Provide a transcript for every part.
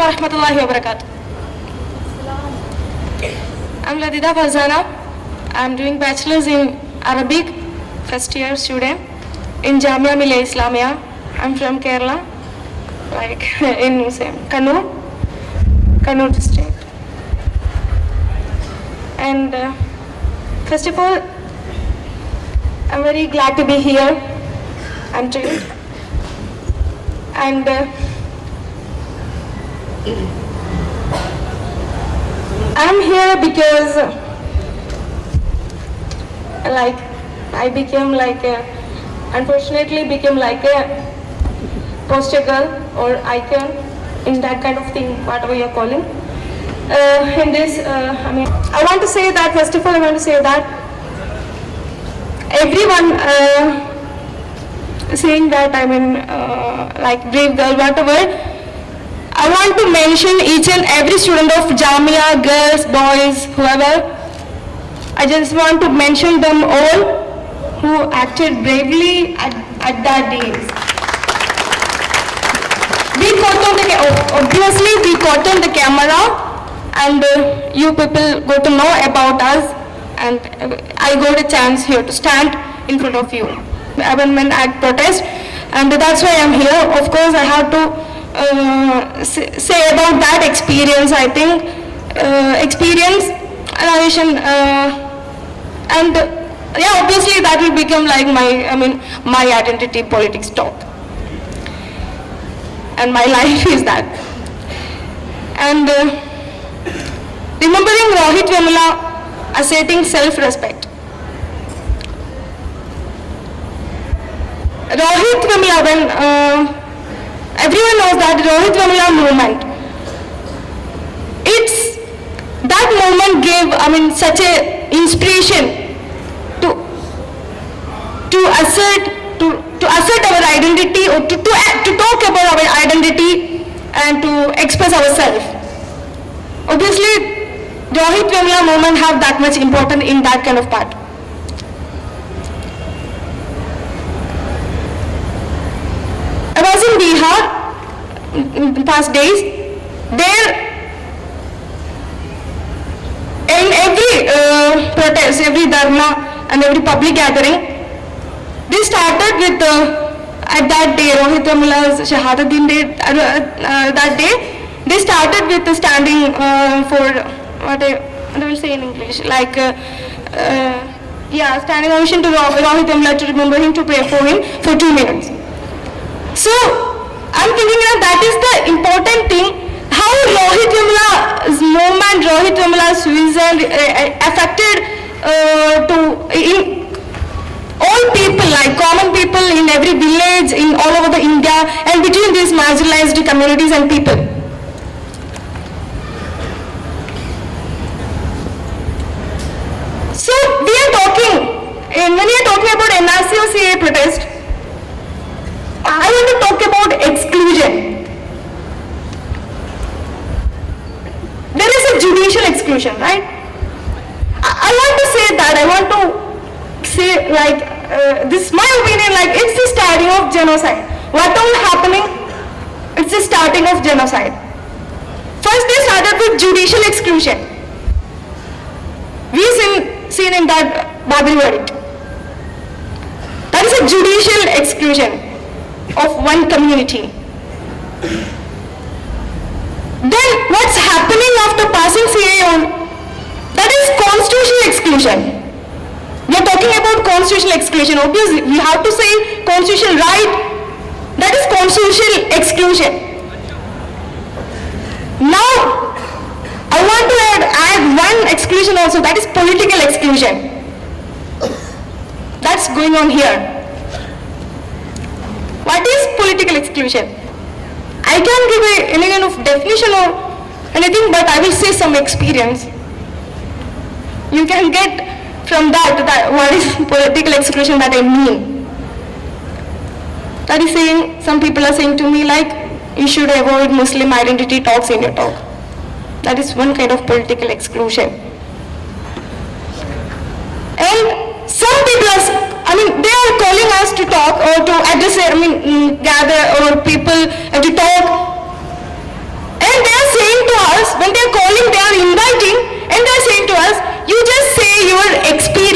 wa rahmatullahi wa barakatuh. I'm Ladida Farzana. I'm doing bachelor's in Arabic, first year student in Jamia Millia Islamia. I'm from Kerala, like in Kannur district. And first of all, I'm very glad to be here. I'm thrilled. And I'm here because I became unfortunately became like a poster girl or icon in that kind of thing, whatever you're calling. In this, I want to say that, first of all, I want to say that everyone saying that, like brave girl, whatever, I want to mention each and every student of Jamia, girls, boys, whoever. I just want to mention them all who acted bravely at that days. Obviously, we caught on the camera, and you people got to know about us, and I got a chance here to stand in front of you. Abandonment Act protest, and that's why I'm here. Of course, I have to say about that experience. I think experience, narration, and yeah, obviously that will become like my identity politics talk, and my life is that. And remembering Rohit Vemula asserting self-respect. Rohit Vemula, when everyone knows that Rohit Vemula movement, it's that movement gave such a inspiration to assert our identity, or to talk about our identity and to express ourselves. Obviously, Rohit Vemula movement have that much importance in that kind of part. I was in Bihar in the past days. There, in every protest, every dharma and every public gathering, they started with at that day, Rohit Vemula's Shahadat Din day, that day, they started with the standing for what I will say in English, like standing ovation to Rohit Vemula, to remember him, to pray for him for 2 minutes. So I'm thinking that is the important thing, how Rohit Vemula's movement, Rohit Vemula's suicide affected in all people, like common people in every village, in all over the India, and between these marginalized communities and people. So we are talking, when we are talking about NRC or CA protest, I want to talk about exclusion. There is a judicial exclusion, right? I want to say that, I want to say this is my opinion, like it's the starting of genocide. What all happening? It's the starting of genocide. First they started with judicial exclusion. We seen in that Babri verdict. That is a judicial exclusion of one community. Then what's happening after passing CAA on? That is constitutional exclusion. We are talking about constitutional exclusion. Obviously, we have to say constitutional right. That is constitutional exclusion. Now, I want to add one exclusion also. That is political exclusion. That's going on here. What is political exclusion? I can't give any kind of definition or anything, but I will say some experience. You can get from that what is political exclusion that I mean. That is saying, some people are saying to me like, you should avoid Muslim identity talks in your talk. That is one kind of political exclusion. And some people are, they are calling us to talk or to address, gather or people to talk. And they are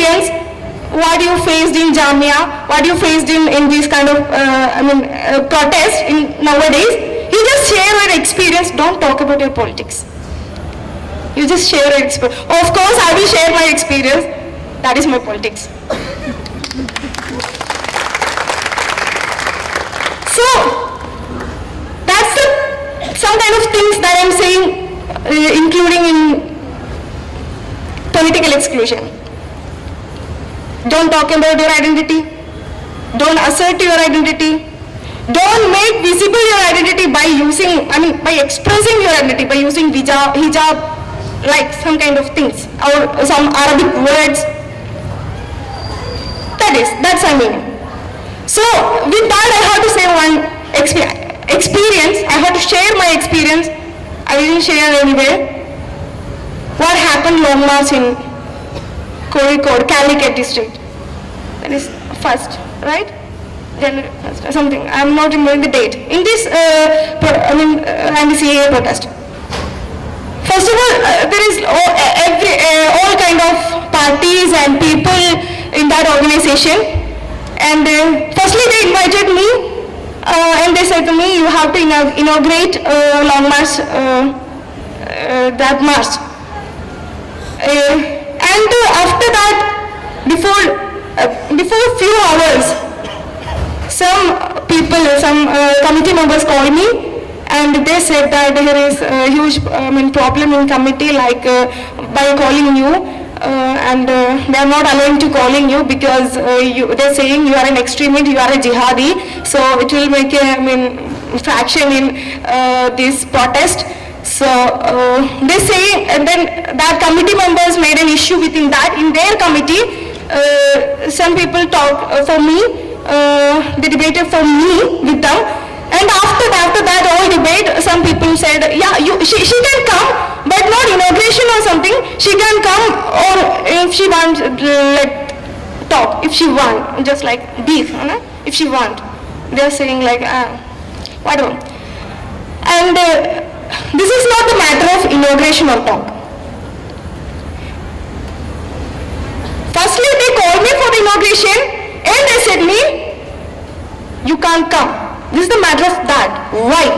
experience, what you faced in Jamia, what you faced in this kind of, protest in nowadays. You just share your experience. Don't talk about your politics. You just share your experience. Of course, I will share my experience. That is my politics. So, that's some kind of things that I'm saying, including in political exclusion. Don't talk about your identity. Don't assert your identity. Don't make visible your identity by by expressing your identity, by using hijab, like some kind of things, or some Arabic words. That's I mean. So with that, I have to say one experience. I have to share my experience. I didn't share anywhere. What happened long march in Kozhikode, Calicut district. That is first, right? January 1st or something. I'm not remembering the date. In this, anti-CAA protest. First of all, there is all kind of parties and people in that organization. And firstly, they invited me, and they said to me, "You have to inaugurate long march, that march." And after that, before a few hours, some people, some committee members called me, and they said that there is a huge problem in committee, like by calling you, and they are not allowing to calling you because they're saying you are an extremist, you are a jihadi, so it will make a fraction in this protest. So they say, and then that committee members made an issue within that. In their committee, some people talked for me, they debated for me with them. And after that whole debate, some people said, yeah, she can come, but not inauguration or something. She can come, or if she wants, let talk. If she want, just like beef, if she want. They are saying like, whatever. And this is not the matter of inauguration or talk. Firstly, they called me for the inauguration, and they said me, you can't come. This is the matter of that. Why?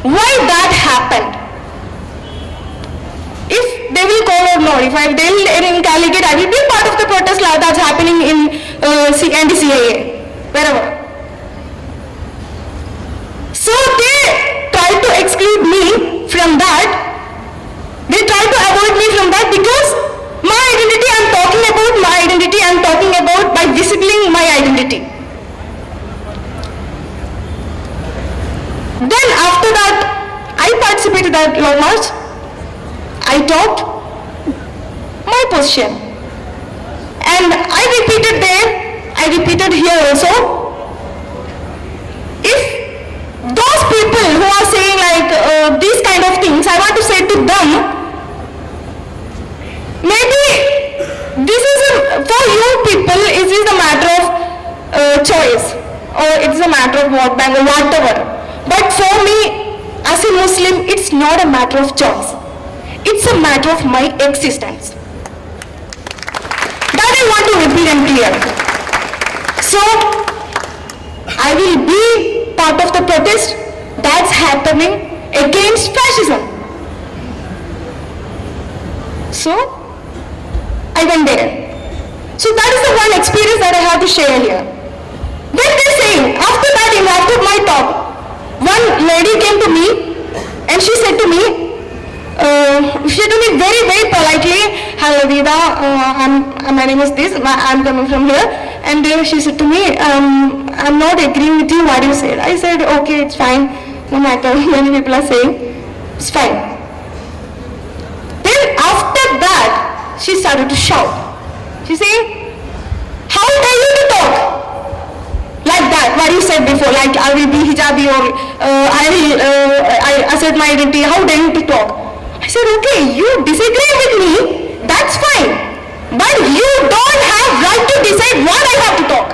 Why that happened? If they will call or not, if they will in Calicut, I will be part of the protest that's happening in anti-CAA, wherever. So they try to exclude me from that. They try to avoid me from that because my identity, I'm talking about my identity, I'm talking about by disabling my identity. Then after that, I participated at long march. I talked my position. And I repeated there, I repeated here also. If those people who are saying like these kind of things, I want to say to them, maybe this is for you people, it is a matter of choice, or it's a matter of vote bank or whatever. But for me, as a Muslim, it's not a matter of choice. It's a matter of my existence. That I want to repeat and clear. So, I will be part of the protest that's happening against fascism. So, I went there. So that is the one experience that I have to share here. Then they're saying, after that, after my talk, one lady came to me and she said to me very, very politely, "Hello Vida, my name is this, I'm coming from here." And she said to me, "I'm not agreeing with you, what you said." I said, "Okay, it's fine, no matter, many people are saying, it's fine." Then after that, she started to shout. She said, "How dare you to talk like that, what you said before, like I will be hijabi or I assert my identity, how dare you to talk?" I said, "Okay, you disagree with me, that's fine, but you don't have right to decide what I have to talk.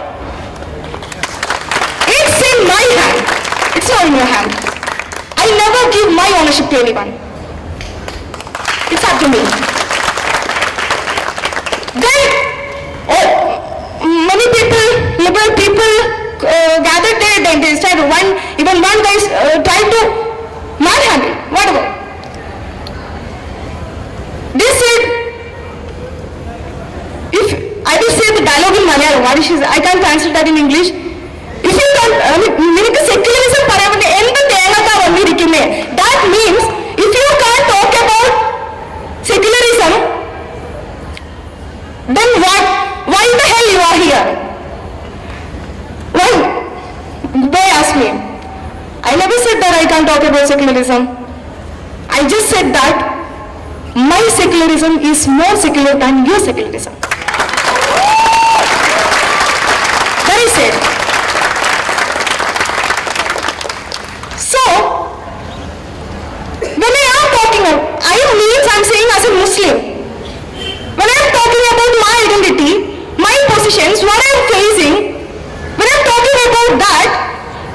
It's in my hand, it's not in your hand. I never give my ownership to anyone. It's up to me." Then even one guy tried to manhandle, whatever. They said, if I will say the dialogue in Malayalam, I can't translate that in English. If you don't, നിനക്ക് secularism പറയാൻ വേണ്ടി എന്ത് തേങ്ങത്താ വന്നിരിക്കുന്നേ? That means if you can't talk about secularism, then what? Why the hell you are here? Why? They asked me. I never said that I can't talk about secularism. I just said that my secularism is more secular than your secularism. That is it. So, when I am talking, I am saying as a Muslim. When I am talking about my identity, my positions, what I am facing, when I am talking about that,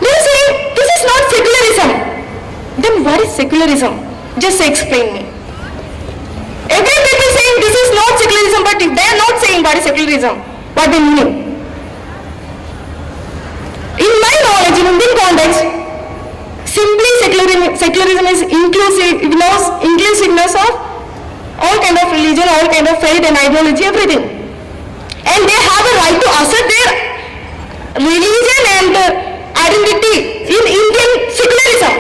they are saying this is not secularism. Then what is secularism? Just explain me. Every people saying this is not secularism, but if they are not saying what is secularism, what they mean? In my knowledge, in Indian context, simply secularism is inclusiveness of all kind of religion, all kind of faith and ideology, everything. And they have a right to assert their religion and identity in Indian secularism,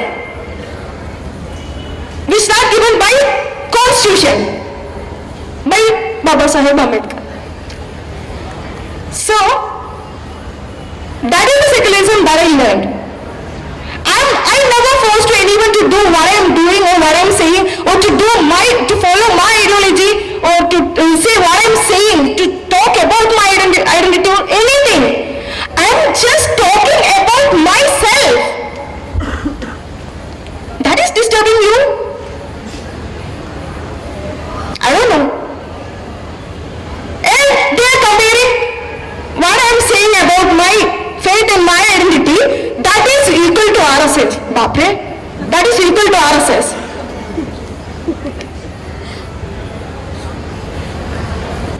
which are given by Constitution, by Baba Saheb Ambedkar. So, that is the secularism that I learned. I never forced anyone to do what I am doing or what I am saying, or to follow my ideology, or to say what I am saying, to talk about my identity or anything. I am just talking about myself. That is disturbing you? I don't know. And they are comparing what I am saying about my faith and my identity, that is equal to RSS. Bapre, that is equal to RSS.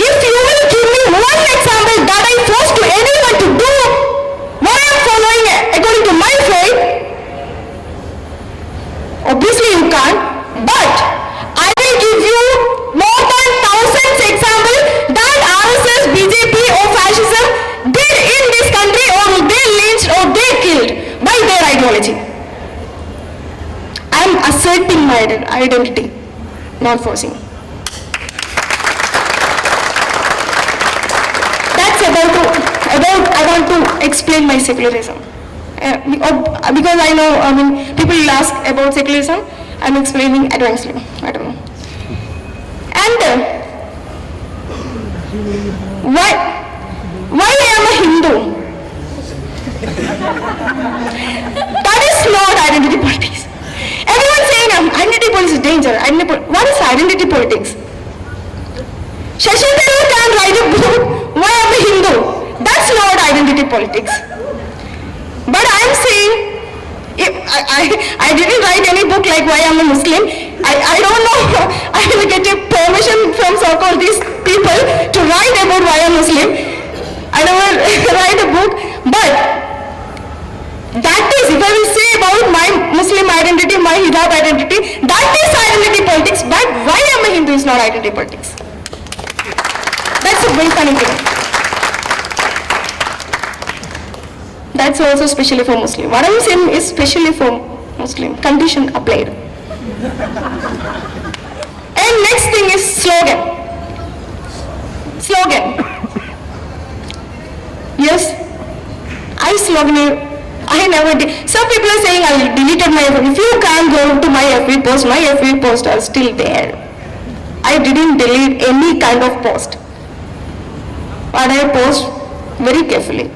If you will give me one example that I force to anyone to do what I am following according to my faith, obviously you can't, but I will give you more than thousands examples that RSS, BJP or fascism did in this country, or they lynched or they killed by their ideology. I am asserting my identity, not forcing. That's about I want to explain my secularism. Because I know, people will ask about secularism, I'm explaining advancedly. I don't know. And why I am a Hindu? That is not identity politics. Everyone saying identity politics is danger. What is identity politics? Shashi Tharoor can write a book, Why I am a Hindu. That's not identity politics. But I am saying, I didn't write any book like Why I am a Muslim. I don't know I will get a permission from so-called these people to write about why I am Muslim. I never write a book, but that is, if I will say about my Muslim identity, my hijab identity, that is identity politics, but why I am a Hindu is not identity politics. That's a very funny thing. That's also specially for Muslim. What I am saying is specially for Muslim. Condition applied. And next thing is slogan. Slogan. Yes, I never did. Some people are saying I deleted my FB. If you can't go to my FB posts are still there. I didn't delete any kind of post. But I post very carefully.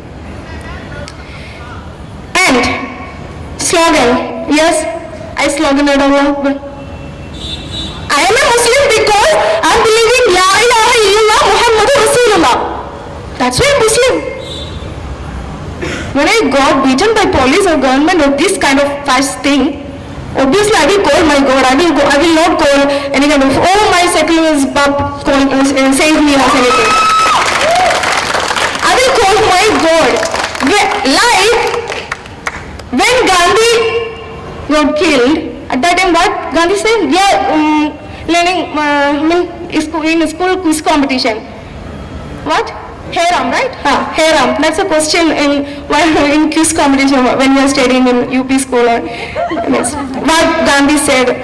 And slogan. Yes, I sloganed Allah. I am a Muslim because I am believing La ilaha illallah Muhammadur Rasulullah. That's why I am Muslim. When I got beaten by police or government or this kind of fascist thing, obviously I will call my God. I will not call any kind of, oh my secularist save me or anything. I will call my God. Like When Gandhi got killed, at that time what Gandhi said? Yeah, learning, in school quiz competition. What? Heram, right? Heram. That's a question in quiz competition when you are studying in UP school. Or, what Gandhi said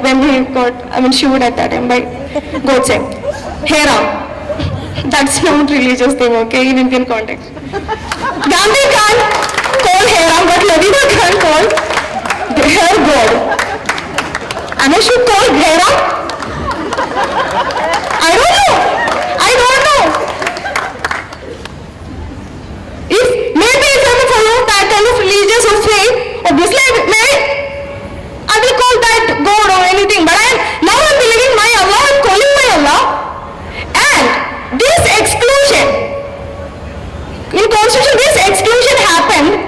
when he got, shoot at that time by Godse. Heram. That's not religious thing, okay, in Indian context. Gandhi can't call Heram, but Ladida can't call her God. And I should call Heram? I don't know. If maybe if I'm following that kind of religious or faith, obviously I will call that God or anything. But now I'm believing my Allah, I'm calling my Allah. And this exclusion, in constitution, this exclusion happened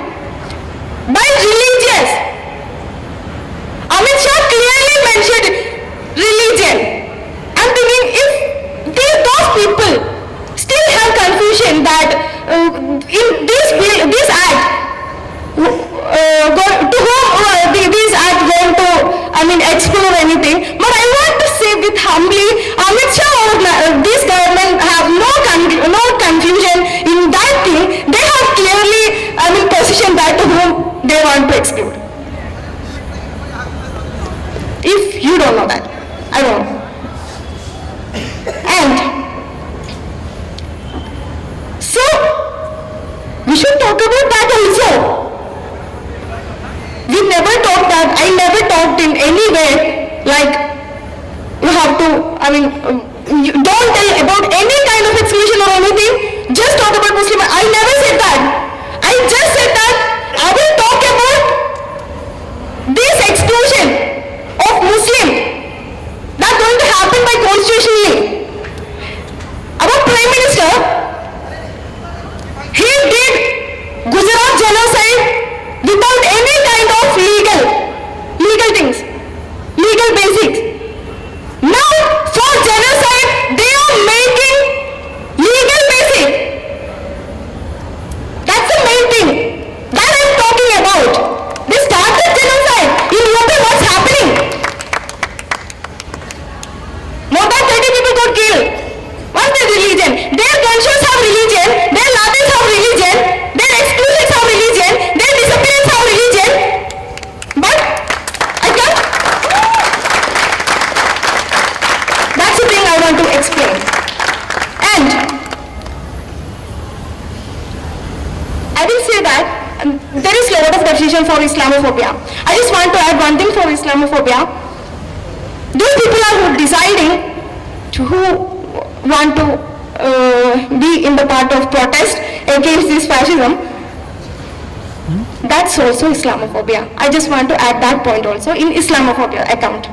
by religious. Amit Shah clearly mentioned religion. I'm thinking if those people still have confusion that in this act, to whom this act going to, explore anything. But I want to say with humbly, Amit Shah or this government have no confusion in that thing. They have clearly, positioned that to whom they want to exclude. If you don't know that, I don't know. And so we should talk about that also. We never talked that. I never talked in any way like you have to. You don't tell about any kind of exclusion or anything. Just talk about Muslim. I never said that. I just said that I will talk about this exclusion of Muslim that's going to happen by constitutionally. Our Prime Minister, he did Gujarat genocide without any kind of legal things, legal basics. Now, for genocide, they are making legal basic. That's the main thing that I'm talking about. They started genocide. In UP, what's happening? More than 30 people got killed. What's their religion? Their gunshots have religion. Their ladders have religion. Their exclusions have religion. Their disappearance have religion. But I can't. That's the thing I want to explain. And I will say that there is a lot of definition for Islamophobia. I just want to add one thing for Islamophobia. Those people are deciding who want to be in the part of protest against this fascism. That's also Islamophobia. I just want to add that point also in Islamophobia account.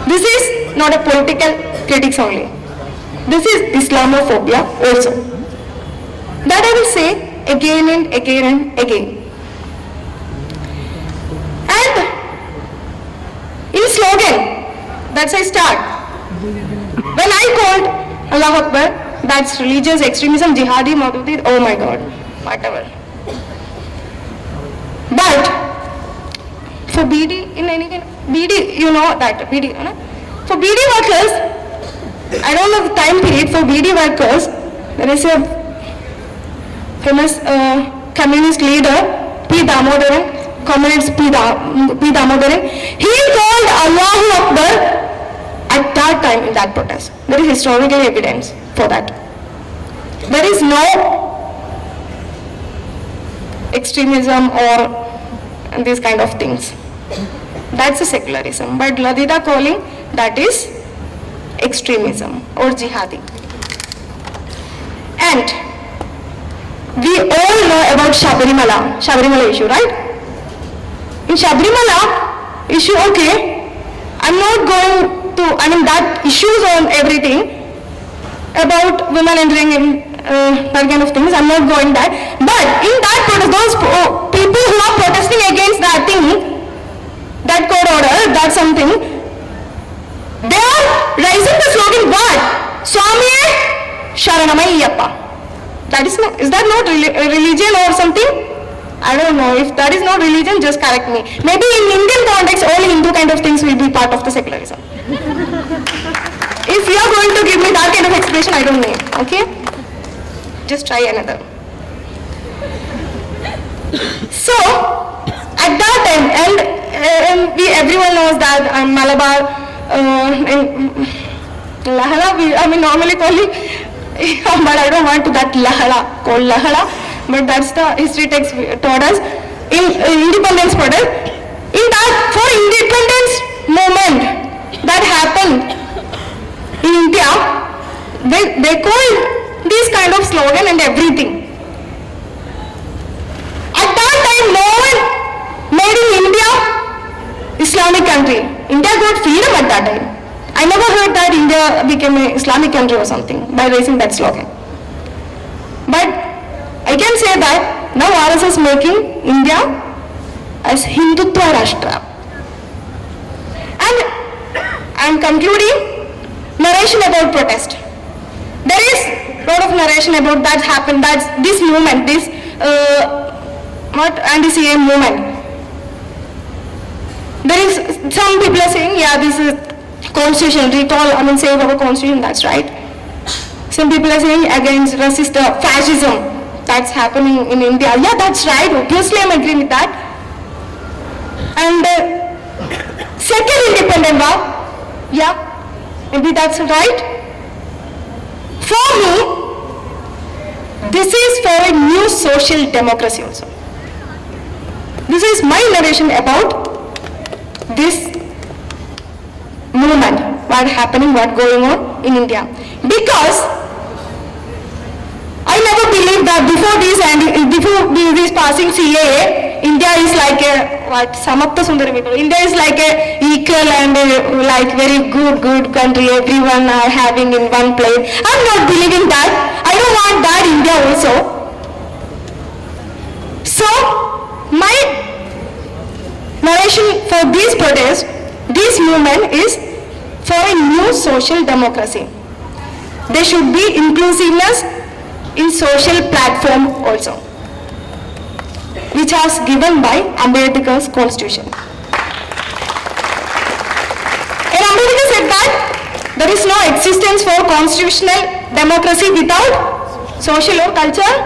This is not a political critics only. This is Islamophobia also. That I will say again and again and again. And in slogan, that's I start. When I called Allah Akbar, that's religious extremism, jihadi, Maududi, oh my God, whatever. But for BD, in any kind, BD, you know that, BD, for BD workers, I don't know the time period, for BD workers, there is a famous communist leader, P. Damodaran, communist P. Damodaran, he called Allahu Akbar at that time in that protest. There is historical evidence for that. There is no extremism or these kind of things. That's a secularism. But Ladida calling, that is extremism or jihadi. And we all know about Shabarimala issue, right? In Shabarimala issue, okay, I'm not going to, that issues on everything about women entering in that kind of things, I'm not going that. But in that protest, those people who are protesting against that thing, that court order, that something, they are raising the slogan, what? Swamiye Sharanamayyappa. That is that not religion or something? I don't know. If that is not religion, just correct me. Maybe in Indian context, all Hindu kind of things will be part of the secularism. If you are going to give me that kind of explanation, I don't need. Okay? Just try another. So, at that time, and everyone knows that Malabar, Lahala, normally call it, but I don't want to that Lahala, called Lahala, but that's the history text taught us, in independence protest. In that, for independence movement that happened in India, they called this kind of slogan and everything. At that time, no one made in India Islamic country. India got freedom at that time. I never heard that India became an Islamic country or something by raising that slogan. But I can say that now RSS is making India as Hindutva Rashtra. And I am concluding narration about protest. There is a lot of narration about that happened, that's this movement, this anti-CA movement. There is, some people are saying, yeah, this is constitution, recall, save our constitution, that's right. Some people are saying against racist fascism that's happening in India. Yeah, that's right, obviously I'm agreeing with that. And second independent war, yeah, maybe that's right. For me, this is for a new social democracy also. This is my narration about this movement, what happening, what going on in India. Because I never believed that before this passing CAA, India is like a, what, Samapta Sundari people, India is like a equal and like very good country, everyone are having in one place. I'm not believing that. I don't want that India also. So, my narration for this protest, this movement is for a new social democracy. There should be inclusiveness in social platform also, which was given by Ambedkar's constitution. And Ambedkar said that there is no existence for constitutional democracy without social or cultural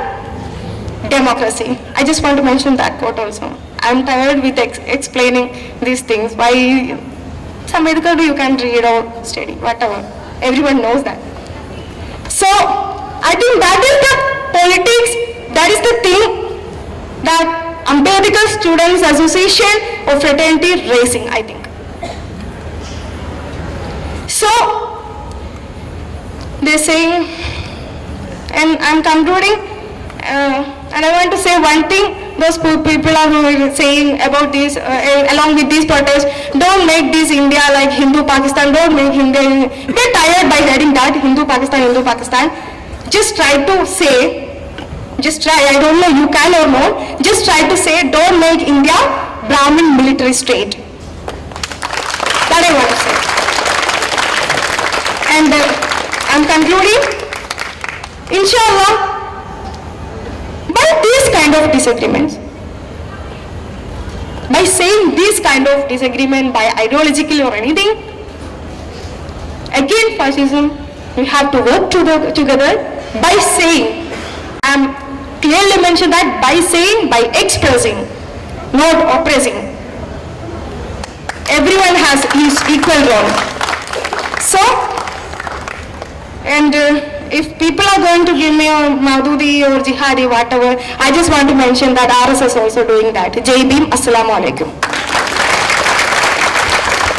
democracy. I just want to mention that quote also. I'm tired with explaining these things. By Ambedkar you can read or study, whatever. Everyone knows that. So, I think that is the politics, that is the thing that Ambedkar Students Association or fraternity raising, I think. So, they're saying, and I'm concluding, and I want to say one thing, those people are saying about this, along with these protests, don't make this India like Hindu-Pakistan, don't make India, we're tired by hearing that, Hindu-Pakistan, Hindu-Pakistan. Just try to say, just try, I don't know, you can or not, just try to say, don't make India Brahmin military state. That I want to say. And I'm concluding, inshallah, by these kind of disagreements, by saying this kind of disagreement, by ideologically or anything, again fascism, we have to work together by saying, I'm clearly mentioned that by saying, by expressing, not oppressing. Everyone has his equal role. So, and if people are going to give me a Maududi or Jihadi, whatever, I just want to mention that RSS also doing that. Jai Bhim, Assalamu Alaikum.